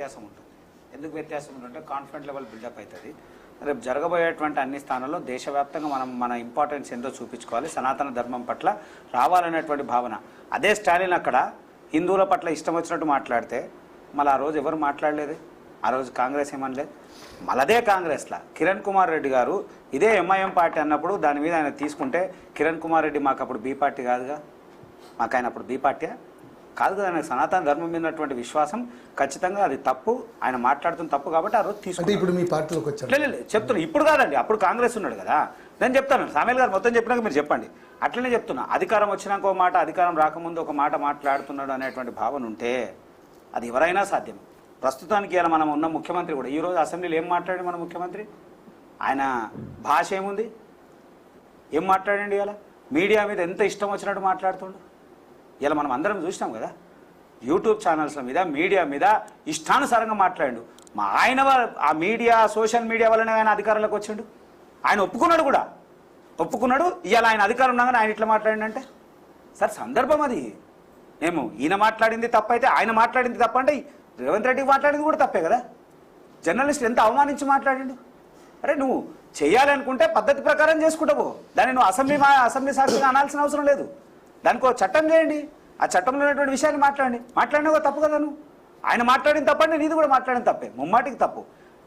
వ్యత్యాసం ఉంటుంది. ఎందుకు వ్యత్యాసం ఉంటుందంటే కాన్ఫిడెంట్ లెవెల్ బిల్డప్ అవుతుంది. రేపు జరగబోయేటువంటి అన్ని స్థానాల్లో దేశవ్యాప్తంగా మన ఇంపార్టెన్స్ ఏందో చూపించుకోవాలి. సనాతన ధర్మం పట్ల రావాలనేటువంటి భావన. అదే స్టాలిన్ అక్కడ హిందువుల పట్ల ఇష్టం వచ్చినట్టు మాట్లాడితే మళ్ళీ ఆ రోజు ఎవరు మాట్లాడలేదు. ఆ రోజు కాంగ్రెస్ ఏమనలేదు. మళ్ళదే కాంగ్రెస్లో కిరణ్ కుమార్ రెడ్డి గారు ఇదే ఎంఐఎం పార్టీ అన్నప్పుడు దాని మీద ఆయన తీసుకుంటే కిరణ్ కుమార్ రెడ్డి మాకు అప్పుడు బీ పార్టీ కాదుగా, మాకు ఆయన అప్పుడు బీ పార్టీయా కాదు కదా. ఆయనకు సనాతన ధర్మం మీద ఉన్నటువంటి విశ్వాసం ఖచ్చితంగా అది తప్పు, ఆయన మాట్లాడుతున్న తప్పు కాబట్టి ఆ రోజు తీసుకుంటే ఇప్పుడు మీ పార్టీలోకి వచ్చారు. లేదు చెప్తున్నా, ఇప్పుడు కాదండి, అప్పుడు కాంగ్రెస్ ఉన్నాడు కదా. నేను చెప్తాను, సామేల్ గారు మొత్తం చెప్పినాక మీరు చెప్పండి. అట్లనే చెప్తున్నా, అధికారం వచ్చినాక ఒక మాట, అధికారం రాకముందు ఒక మాట మాట్లాడుతున్నాడు అనేటువంటి భావన ఉంటే అది ఎవరైనా సాధ్యం. ప్రస్తుతానికి ఇలా మనం ఉన్న ముఖ్యమంత్రి కూడా ఈరోజు అసెంబ్లీలో ఏం మాట్లాడి మన ముఖ్యమంత్రి, ఆయన భాష ఏముంది, ఏం మాట్లాడండి. ఇలా మీడియా మీద ఎంత ఇష్టం వచ్చినట్టు మాట్లాడుతుండు. ఇలా మనం అందరం చూసినాం కదా, యూట్యూబ్ ఛానల్స్ల మీద మీడియా మీద ఇష్టానుసారంగా మాట్లాడు. మా ఆయన ఆ మీడియా సోషల్ మీడియా వల్లనే ఆయన అధికారంలోకి వచ్చిండు. ఆయన ఒప్పుకున్నాడు కూడా, ఒప్పుకున్నాడు. ఇవాళ ఆయన అధికారం ఉండగానే ఆయన ఇట్లా మాట్లాడిండంటే సార్ సందర్భం అది. మేము ఈయన మాట్లాడింది తప్పైతే ఆయన మాట్లాడింది తప్పంటే రేవంత్ రెడ్డికి మాట్లాడింది కూడా తప్పే కదా. జర్నలిస్ట్ ఎంత అవమానించి మాట్లాడిండు. అరే నువ్వు చేయాలనుకుంటే పద్ధతి ప్రకారం చేసుకుంటావు, దాన్ని నువ్వు అసెంబ్లీ సాక్షిగా అనాల్సిన అవసరం లేదు. దానికి ఒక చట్టం చేయండి, ఆ చట్టంలో ఉన్నటువంటి విషయాన్ని మాట్లాడినా కూడా తప్పు కదా. నువ్వు ఆయన మాట్లాడిన తప్పండి, నీది కూడా మాట్లాడిన తప్పే, ముమ్మాటికి తప్పు.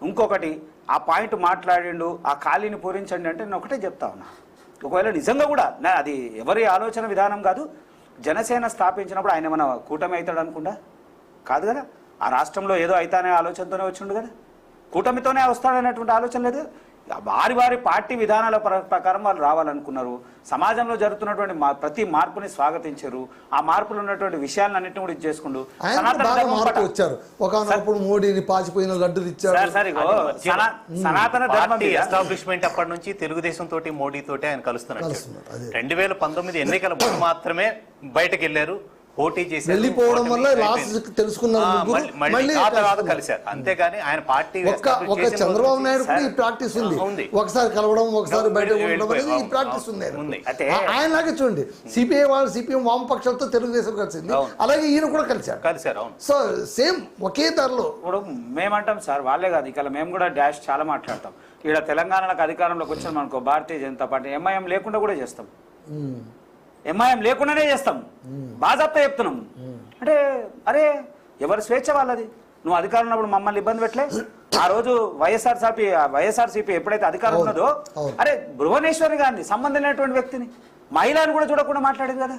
ఇంకొకటి ఆ పాయింట్ మాట్లాడిండు, ఆ ఖాళీని పూరించండి అంటే నేను ఒకటే చెప్తా ఉన్నా, ఒకవేళ నిజంగా కూడా అది ఎవరి ఆలోచన విధానం కాదు. జనసేన స్థాపించినప్పుడు ఆయన మన కూటమి అవుతాడు అనుకుంటా కాదు కదా. ఆ రాష్ట్రంలో ఏదో అవుతానే ఆలోచనతోనే వచ్చిండు కదా, కూటమితోనే వస్తాడనేటువంటి ఆలోచన లేదు. వారి పార్టీ విధానాల ప్రకారం వాళ్ళు రావాలనుకున్నారు. సమాజంలో జరుగుతున్నటువంటి ప్రతి మార్పుని స్వాగతించారు. ఆ మార్పులు ఉన్నటువంటి విషయాలన్నింటినీ కూడా చేసుకుంటూ వచ్చారు. ఒకప్పుడు మోడీని పాచిపోయిన లడ్డూలు ఇచ్చారు. సనాతన ధర్మం ఎస్టాబ్లిష్మెంట్ అప్పటి నుంచి తెలుగుదేశం తోటి మోడీ తోటి ఆయన కలుస్తున్నారు. 2019 ఎన్నికల ముందు మాత్రమే బయటకు వెళ్ళారు, పోటీ చేసి వెళ్ళిపోవడం వల్ల లాస్ట్ తెలుసుకున్నారు, కలిశారు. అంతేగాని ఆయన పార్టీ ఒక చంద్రబాబు నాయుడు కూడా ఈ ప్రాక్టీస్ ఉంది. ఒకసారి కలవడం, ఒకసారి బయట ఈ ప్రాక్టీస్ ఉంది. ఆయనలాగే చూడండి, సిపిఐ వాళ్ళు సిపిఎం వామపక్షాలతో తెలుగుదేశం కలిసింది, అలాగే ఈయన కూడా కలిశారు. సో సేమ్ ఒకే ధరలో. ఇప్పుడు మేమంటాం సార్, వాళ్ళే కాదు, ఇక మేము కూడా డాష్ చాలా మాట్లాడతాం. ఇక్కడ తెలంగాణకు అధికారంలోకి వచ్చినాం అనుకో, భారతీయ జనతా పార్టీ ఎంఐఎం లేకుండా కూడా చేస్తాం, ఎంఐఎం లేకుండానే చేస్తాం, బాజాప్తా చెప్తున్నాం. అంటే అరే ఎవరి స్వేచ్ఛ వాళ్ళది. నువ్వు అధికారం ఉన్నప్పుడు మమ్మల్ని ఇబ్బంది పెట్టలే. ఆ రోజు వైఎస్ఆర్సీపీ ఎప్పుడైతే అధికారం ఉన్నదో, అరే భువనేశ్వరి గారిని సంబంధం లేనటువంటి వ్యక్తిని, మహిళను కూడా చూడకుండా మాట్లాడింది కదా.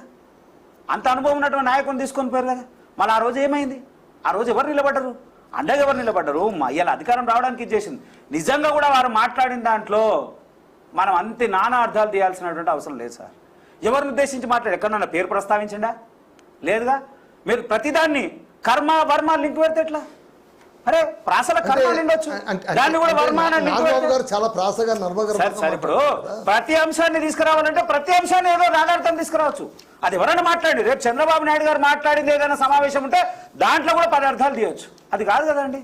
అంత అనుభవం ఉన్నటువంటి నాయకుని తీసుకొని పోయారు కదా. మళ్ళీ ఆ రోజు ఏమైంది, ఆ రోజు ఎవరు నిలబడ్డరు, అండగా ఎవరు నిలబడ్డరు. ఇలా అధికారం రావడానికి ఇచ్చేసింది. నిజంగా కూడా వారు మాట్లాడిన దాంట్లో మనం అంతే నానా అర్థాలు తీయాల్సినటువంటి అవసరం లేదు సార్. ఎవరిని ఉద్దేశించి మాట్లాడు, ఎక్కడన్నా పేరు ప్రస్తావించిండా లేదుగా. మీరు ప్రతిదాన్ని కర్మ వర్మ లింక్ పెడితే ఎట్లా? అరే ప్రాసల కర్మ ఉండొచ్చు, దాన్ని కూడా వర్మ చాలా ప్రాసగా ఇప్పుడు ప్రతి అంశాన్ని తీసుకురావాలంటే ప్రతి అంశాన్ని ఏదో నానార్థం తీసుకురావచ్చు. అది ఎవరైనా మాట్లాడి రేపు చంద్రబాబు నాయుడు గారు మాట్లాడింది ఏదైనా సమావేశం ఉంటే దాంట్లో కూడా 10 అర్థాలు తీయవచ్చు. అది కాదు కదండి.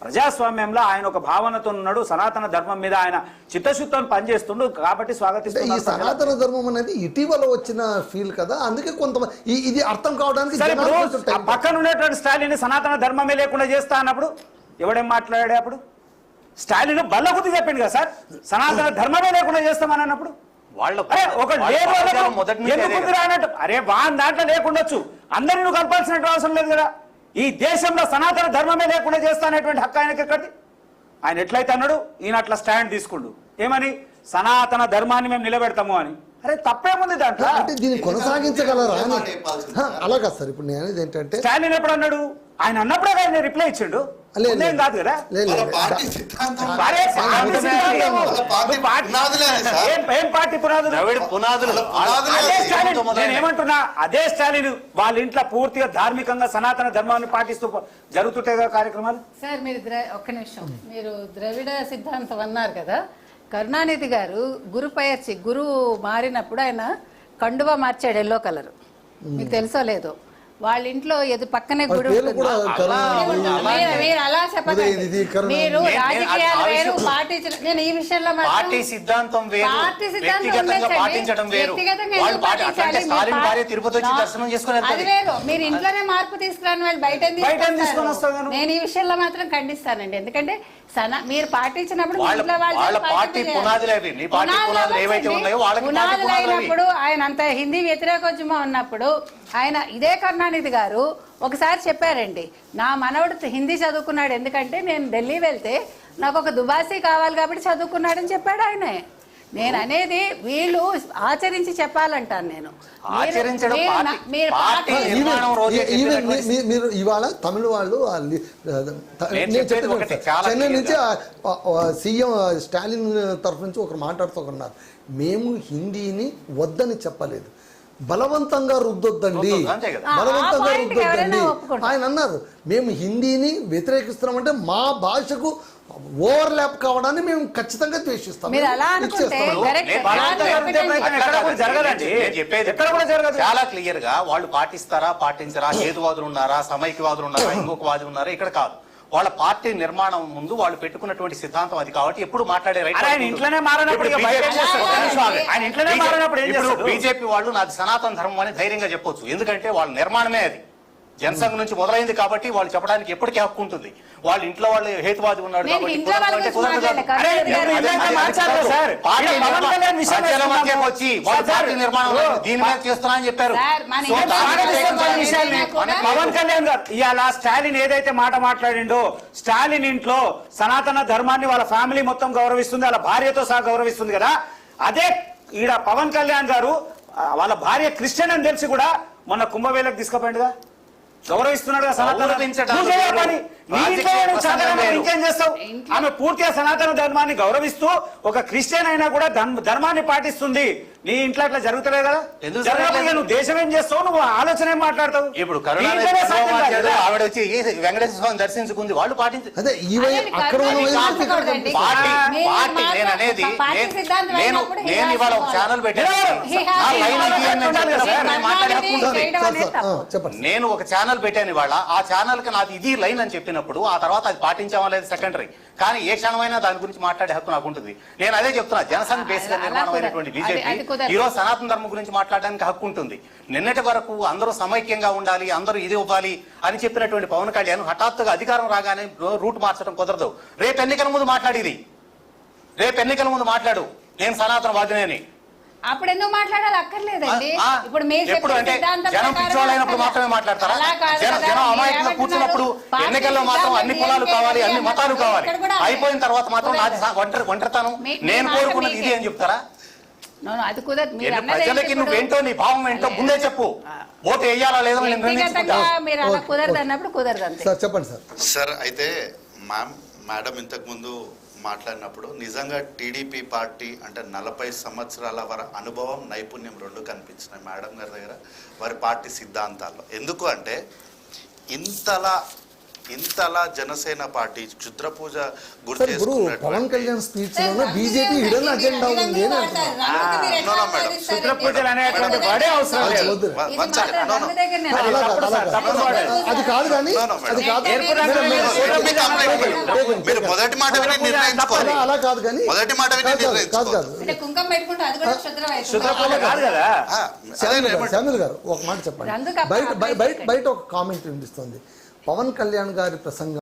ప్రజాస్వామ్యంలో ఆయన ఒక భావనతో ఉన్నాడు, సనాతన ధర్మం మీద ఆయన చిత్తశుద్ధితో పనిచేస్తుండు కాబట్టి స్వాగతిస్తున్నాడు. ఈ సనాతన ధర్మం అనేది ఇటీవల వచ్చిన ఫీల్ కదా, అందుకే కొంతమంది ఇది అర్థం కావడానికి. పక్కన ఉండేటువంటి స్టాలిన్ సనాతన ధర్మమే లేకుండా చేస్తా అన్నప్పుడు ఎవడేం మాట్లాడాడు? అప్పుడు స్టాలిన్ బల్లగుద్ది చెప్పింది కదా సార్, సనాతన ధర్మమే లేకుండా చేస్తామని అన్నప్పుడు అరే వాన్ దాంట్లో లేకుండొచ్చు, అందరినీ నువ్వు కలపాల్సిన అవసరం లేదు కదా. ఈ దేశంలో సనాతన ధర్మమే లేకుండా చేస్తానేటువంటి హక్కు ఆయనకి ఎక్కడిది? ఆయన ఎట్లయితే అన్నాడు, ఈయన అట్లా స్టాండ్ తీసుకుండు, ఏమని సనాతన ధర్మాన్ని మేము నిలబెడతాము అని. అరే తప్పేముంది దాంట్లో? అంటే దీన్ని కొనసాగించగలరా? అలా కాదు సార్. ఇప్పుడు నేను అనేది ఏంటంటే, స్టాలిన్ ఎప్పుడు అన్నాడు, ఆయన అన్నప్పుడే ఆయన రిప్లై ఇచ్చిండు, ఏం కాదు కదా. ఏం పార్టీ పునాదులు? నేను ఏమంటున్నా, అదే స్టాలిన్ వాళ్ళ ఇంట్లో పూర్తిగా ధార్మికంగా సనాతన ధర్మాన్ని పాటిస్తూ జరుగుతుంటాయి కార్యక్రమాలు. సార్ మీరు ఒక్క నిమిషం, మీరు ద్రవిడ సిద్ధాంతం అన్నారు కదా. కరుణానిధి గారు గురువు మారినప్పుడు ఆయన కండువా మార్చాడు, ఎల్లో కలర్, మీకు తెలుసో లేదో. వాళ్ళ ఇంట్లో పక్కనే గుడి పేర్లు ఉంటుంది. కూడా మీరు అలా చెప్పకండి. ఇది కరుణ. మీరు నేను రాజకీయాలు ఆ వేరు, విషయం- పార్టీ నేను ఈ విషయంలో మాత్రం పార్టీ సిద్ధాంతం వేరు, పార్టీ సిద్ధాంతం వ్యక్తిగతంగా ఉండొచ్చండి. పాటించడం వేరు. వ్యక్తిగతంగా వాళ్ళు ఎందుకు అట్లాంటి పాటించాలి? స్టాలిన్ మీరు భార్య తిరుపతి వచ్చి దర్శనం చేసుకుని అది వెళ్తాది. వేరు. మీరు ఇంట్లోనే మార్పు తీసుకురాని వాళ్ళు బయట తీసుకొని వస్తారు. నేను ఈ విషయంలో మాత్రం ఖండిస్తానండి. ఎందుకంటే మీరు పాటించినప్పుడు వాళ్ళ ఇంట్లో వాళ్ళు వాళ్ళ పార్టీ పార్టీ చేయాలి. పునాదులు అవి. నీ పార్టీ పునాదులు ఏవైతే ఉన్నాయో వాళ్ళకి పార్టీ పునాదులు పునాదులు అవి. అయినప్పుడు ఆయన అంత హిందీ వ్యతిరేకోద్యమం ఉన్నప్పుడు ఆయన ఇదే కరుణానిధి గారు ఒకసారి చెప్పారండి, నా మనవడు హిందీ చదువుకున్నాడు ఎందుకంటే నేను ఢిల్లీ వెళ్తే నాకు ఒక దుబాసీ కావాలి కాబట్టి చదువుకున్నాడని చెప్పాడు ఆయనే. నేను అనేది వీళ్ళు ఆచరించి చెప్పాలంటాను. నేను ఆచరించడం మీరు పార్టీ- మీరు పార్టీ పార్టీ- నిర్మాణం రోజే ఈవెన్ చెప్పినటువంటి- మీరు ఇవాళ తమిళ వాళ్ళు నేను నేను చెప్పేది ఒకటి, చాలా చెన్నై clear నుంచి సీఎం స్టాలిన్ తరఫు నుంచి ఒకరు మాట్లాడుతూ ఉన్నారు, మేము హిందీని వద్దని చెప్పలేదు, బలవంతంగా రుద్దొద్దండి, అంతే కదా. బలవంతంగా ఆ point కి ఎవరైనా రుద్దొద్దండి. ఒప్పుకుంటారు. ఆయన అన్నారు మేము హిందీని వ్యతిరేకిస్తున్నామంటే మా భాషకు ఓవర్లాప్ కావడాన్ని మేము ఖచ్చితంగా ద్వేషిస్తాం, మీరు అలా అనుకుంటే ఇచ్చేస్తాం. correct. నేను బలవంతంగా రుద్దే ప్రయత్నం ఎక్కడ కూడా జరగదండి. నేను చెప్పేది ఎక్కడ కూడా జరగదు. చాలా క్లియర్ గా వాళ్ళు పాటిస్తారా పాటించరా, హేతువాదులు ఉన్నారా, సమైక్యవాదులు ఉన్నారా, ఇంకొక వాదులు ఉన్నారా, ఇక్కడ కాదు. వాళ్ళ పార్టీ నిర్మాణం ముందు వాళ్ళు పెట్టుకున్నటువంటి సిద్ధాంతం అది కాబట్టి ఎప్పుడు మాట్లాడే రైట్ ఆయన ఇంట్లోనే మారినప్పుడు ఇక బయట ఏం చేస్తారు? ఒక్క నిమిషం ఆగండి. ఆయన ఇంట్లోనే మారినప్పుడు ఏం చేస్తారు? బీజేపీ వాళ్ళు నాది సనాతన ధర్మం అని ధైర్యంగా చెప్పొచ్చు, ఎందుకంటే వాళ్ళ నిర్మాణమే అది జనసంఘ నుంచి మొదలైంది కాబట్టి వాళ్ళు చెప్పడానికి ఎప్పటికీ హక్కు ఉంటుంది. వాళ్ళ ఇంట్లో వాళ్ళు హేతువాది ఉన్నాడు నేను కాబట్టి ఇంట్లో వాళ్ళ కుదరదు గురించి అంటే కుదరదు కాదు. మాట్లాడలే. అరే, మీరు ఇందాక మార్చారు సార్. పార్టీ ఈయన పవన్ కళ్యాణ్ విషయం ప్రజల మధ్యకు వచ్చి వాళ్ళ సార్, పార్టీ నిర్మాణం దీని మీద చేస్తున్నా అని చెప్పారు. సార్, మన సో ఇంట్లో దానికి వాళ్ళ వ్యతిరేకంగా విషయాన్ని విషయాల్ని కూడా పవన్ కళ్యాణ్ గారు ఇవాళ స్టాలిన్ ఏదైతే మాట మాట్లాడిండో, స్టాలిన్ ఇంట్లో సనాతన ధర్మాన్ని వాళ్ళ ఫ్యామిలీ మొత్తం గౌరవిస్తుంది, వాళ్ళ భార్యతో సహా గౌరవిస్తుంది కదా. అదే ఈడ పవన్ కళ్యాణ్ గారు వాళ్ళ భార్య క్రిస్టియన్ అని తెలిసి కూడా మొన్న కుంభమేళకు తీసుకుపోయిండుగా, గౌరవిస్తున్నాడు కదా సనాతన. గౌరవించడం నువ్వు చేయ పని. నీ ఇంట్లో రాజకీయ నువ్వు చదవడం ప్రసంగం ఇంకేం చేస్తావు? ఇంట్లో- ఆమె పూర్తిగా సనాతన ధర్మాన్ని గౌరవిస్తూ ఒక క్రిస్టియన్ అయినా కూడా ధర్మాన్ని పాటిస్తుంది. నీ ఇంట్లో అట్లా జరుగుతలే కదా. ఎందుకు జరగకపోతే జరగలేదు? నువ్వు దేశం ఏం చేస్తావు, నువ్వు ఆలోచన ఏం మాట్లాడతావు? ఇప్పుడు నీ ఇంట్లోనే సాధ్యం కాదు కరుణానిధి కదా. ఆవిడ వచ్చి వెంకటేశ్వర స్వామిని దర్శించుకుంది, వాళ్ళు పాటించి అదే ఈవెన్ అదే అక్కడ ఉన్న కరుణానిధి వైపు ఇక్కడ కాదు కనిపిస్తుంది. పార్టీ మీరు పార్టీ మాత్రం నేను అనేది పార్టీ సిద్ధాంతం నేను అయినప్పుడు he నేను has ఇవాళ to ఒక follow. ఛానల్ పెట్టాను. He has నా to లైన్ follow. ఇది అని నేను చెప్పాను సార్, నేను మాట్లాడే హక్కు ఉంటుంది. చేయడం అనేది సార్, తప్పు. చెప్పండి. నేను ఒక ఛానల్ పెట్టాను ఇవాళ, ఆ ఛానల్ కి నాది ఇది లైన్ అని చెప్పినప్పుడు ఆ తర్వాత అది పాటించామా లేదు సెకండరీ, కానీ ఏ క్షణమైనా దాని గురించి మాట్లాడే హక్కు నాకు ఉంటుంది. నేను అదే చెప్తున్నా, జనసంఘ్ బేస్ గా అలా నిర్మాణం అయినటువంటి కుదరదు. అది బీజేపీ కుదరదు. ఈ రోజు సనాతన ధర్మం గురించి మాట్లాడడానికి హక్కు ఉంటుంది. నిన్నటి వరకు అందరూ సమైక్యంగా ఉండాలి, అందరూ ఇది ఇవ్వాలి అని చెప్పినటువంటి పవన్ కళ్యాణ్ హఠాత్తుగా అధికారం రాగానే రూట్ మార్చడం కుదరదు. రేపు ఎన్నికల ముందు మాట్లాడేది, రేపు ఎన్నికల ముందు మాట్లాడు నేను సనాతన వాదిని అని. అప్పుడు ఎందుకు మాట్లాడాలి అక్కర్లేదండి. ఇప్పుడు మీరు ఎప్పుడు అంటే జనం పిచ్చోళ్ళైనప్పుడు మాత్రమే మాట్లాడతారా? జనం అమాయకంగా కూర్చున్నప్పుడు ఎన్నికల్లో మాత్రం అన్ని కులాలు కావాలి, అన్ని మతాలు కావాలి, అయిపోయిన తర్వాత మాత్రం నాది ఒంటరితనం నేను కోరుకున్నది ఇది అని చెప్తారా? అది కుదరదు. మీరు అన్నది ప్రజలకి ఏంటి నువ్వేంటో నీ భావం ఏంటో ముందే చెప్పు, ఓటు వేయాలా లేదో నేను నిర్ణయించుకుంటా. వ్యక్తిగతంగా మీరు అలా ఓకే, కుదరదు ఓకే. అన్నప్పుడు కుదరదు అంతే. సార్ చెప్పండి సార్. సార్ అయితే మేడం ఇంతకుముందు మాట్లాడినప్పుడు నిజంగా టీడీపీ పార్టీ అంటే 40 సంవత్సరాల వారి అనుభవం నైపుణ్యం రెండు కనిపించినాయి మేడం గారి దగ్గర వారి పార్టీ సిద్ధాంతాల్లో. ఎందుకు అంటే ఇంతలా జనసేన పార్టీ క్షుద్ర పూజ గుర్తు సార్ ఇప్పుడు పవన్ కళ్యాణ్ స్పీచ్ లోనే బీజేపీ హిడెన్ అజెండా ఉంది అని అంటున్నారు. No, no, madam. శుద్ర పూజలు అనేటువంటి వాడే అవసరం లేదు. వద్దు. One second. No, no. అది అలా తప్పుడు కాదు, సార్, అలా తప్పుడు కాదు. వాడే. అది కాదు కానీ No, no, madam. అది కాదు. ఏర్పడిన మీరు మొదటి మాట విని నిర్ణయించుకోవాలి. అలా కాదు కానీ మొదటి మాట విని కాదు, కాదు నిర్ణయించుకోవాలి. కాదు. అంటే కుంకం పెట్టుకుంటే అది కూడా క్షుద్రవైపు. శుద్ర పూజ కాదు కదా. శామ్యుల్ గారు ఒక మాట చెప్పండి. అందుకు బయట ఒక కామెంట్ వినిపిస్తుంది. పవన్ కళ్యాణ్ గారి ప్రసంగం